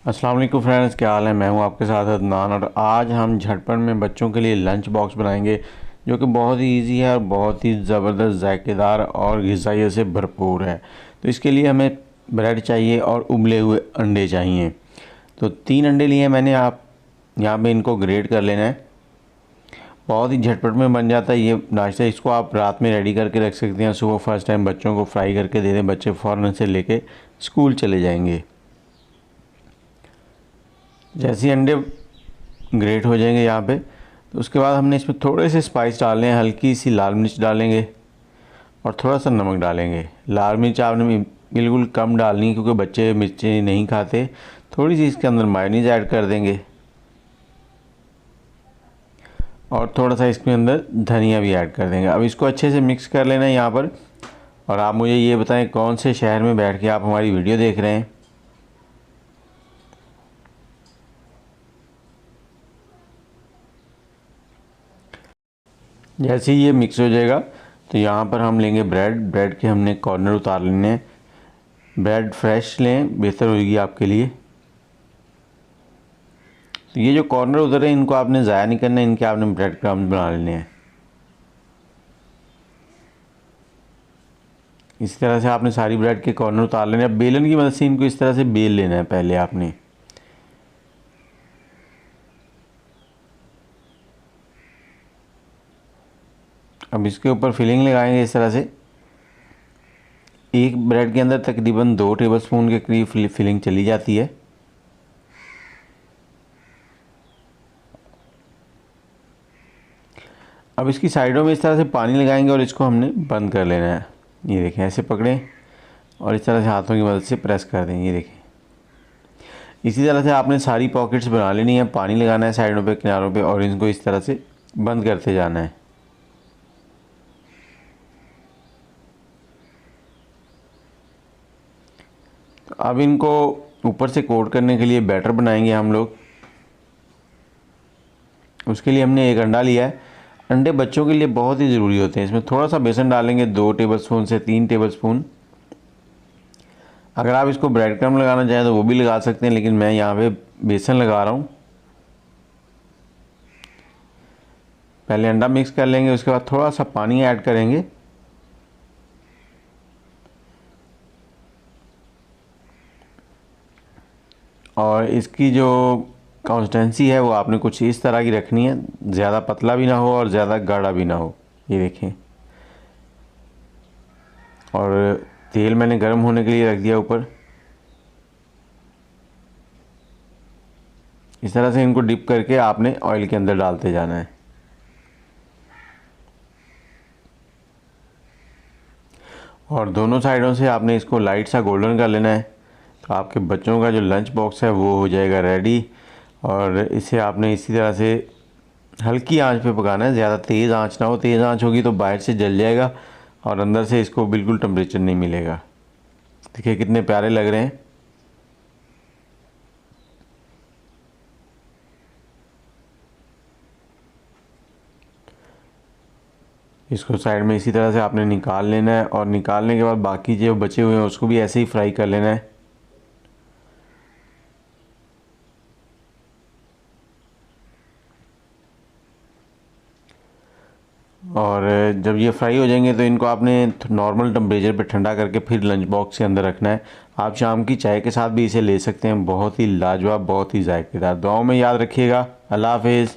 अस्सलाम वालेकुम फ्रेंड्स, क्या हाल है। मैं हूं आपके साथ अदनान और आज हम झटपट में बच्चों के लिए लंच बॉक्स बनाएंगे जो कि बहुत ही इजी है और बहुत ही ज़बरदस्त, जायकेदार और ग़िज़ाइयत से भरपूर है। तो इसके लिए हमें ब्रेड चाहिए और उबले हुए अंडे चाहिए। तो 3 अंडे लिए मैंने। आप यहाँ पे इनको ग्रेट कर लेना है। बहुत ही झटपट में बन जाता है ये नाश्ता। इसको आप रात में रेडी करके रख सकते हैं, सुबह फर्स्ट टाइम बच्चों को फ्राई करके दे दें, बच्चे फ़ौरन से लेके स्कूल चले जाएंगे। जैसे ही अंडे ग्रेट हो जाएंगे यहाँ पे, तो उसके बाद हमने इसमें थोड़े से स्पाइस डालने हैं। हल्की सी लाल मिर्च डालेंगे और थोड़ा सा नमक डालेंगे। लाल मिर्च आपने बिल्कुल कम डालनी है क्योंकि बच्चे मिर्ची नहीं खाते। थोड़ी सी इसके अंदर मायोनीज ऐड कर देंगे और थोड़ा सा इसके अंदर धनिया भी ऐड कर देंगे। अब इसको अच्छे से मिक्स कर लेना है यहाँ पर। और आप मुझे ये बताएं कौन से शहर में बैठ के आप हमारी वीडियो देख रहे हैं। जैसे ही ये मिक्स हो जाएगा तो यहाँ पर हम लेंगे ब्रेड के हमने कॉर्नर उतार लेने हैं। ब्रेड फ्रेश लें, बेहतर होगी आपके लिए। तो ये जो कॉर्नर उतरे इनको आपने ज़ाया नहीं करना, इनके आपने ब्रेड क्रम्स बना लेने हैं। इसी तरह से आपने सारी ब्रेड के कॉर्नर उतार लेने हैं। बेलन की मदद से इनको इस तरह से बेल लेना है पहले आपने। अब इसके ऊपर फिलिंग लगाएंगे इस तरह से। एक ब्रेड के अंदर तकरीबन 2 टेबलस्पून के करीब फिलिंग चली जाती है। अब इसकी साइडों में इस तरह से पानी लगाएंगे और इसको हमने बंद कर लेना है। ये देखें, ऐसे पकड़ें और इस तरह से हाथों की मदद से प्रेस कर दें। ये देखें, इसी तरह से आपने सारी पॉकेट्स बना लेनी है। पानी लगाना है साइडों पे, किनारों पे, और इनको इस तरह से बंद करते जाना है। तो अब इनको ऊपर से कोट करने के लिए बैटर बनाएंगे हम लोग। उसके लिए हमने एक अंडा लिया है। अंडे बच्चों के लिए बहुत ही ज़रूरी होते हैं। इसमें थोड़ा सा बेसन डालेंगे, 2 टेबलस्पून से 3 टेबलस्पून। अगर आप इसको ब्रेड क्रम्ब लगाना चाहें तो वो भी लगा सकते हैं, लेकिन मैं यहाँ पे बेसन लगा रहा हूँ। पहले अंडा मिक्स कर लेंगे, उसके बाद थोड़ा सा पानी ऐड करेंगे और इसकी जो कंसिस्टेंसी है वो आपने कुछ इस तरह की रखनी है। ज़्यादा पतला भी ना हो और ज़्यादा गाढ़ा भी ना हो। ये देखें, और तेल मैंने गर्म होने के लिए रख दिया ऊपर। इस तरह से इनको डिप करके आपने ऑयल के अंदर डालते जाना है। और दोनों साइडों से आपने इसको लाइट सा गोल्डन कर लेना है। तो आपके बच्चों का जो लंच बॉक्स है वो हो जाएगा रेडी। और इसे आपने इसी तरह से हल्की आंच पे पकाना है, ज़्यादा तेज़ आंच ना हो। तेज़ आंच होगी तो बाहर से जल जाएगा और अंदर से इसको बिल्कुल टेम्परेचर नहीं मिलेगा। देखिए कितने प्यारे लग रहे हैं। इसको साइड में इसी तरह से आपने निकाल लेना है और निकालने के बाद बाकी जो बचे हुए हैं उसको भी ऐसे ही फ्राई कर लेना है। और जब ये फ्राई हो जाएंगे तो इनको आपने नॉर्मल टेम्परेचर पे ठंडा करके फिर लंच बॉक्स के अंदर रखना है। आप शाम की चाय के साथ भी इसे ले सकते हैं। बहुत ही लाजवाब, बहुत ही जायकेदार। दुआओं में याद रखिएगा। अल्लाह हाफिज़।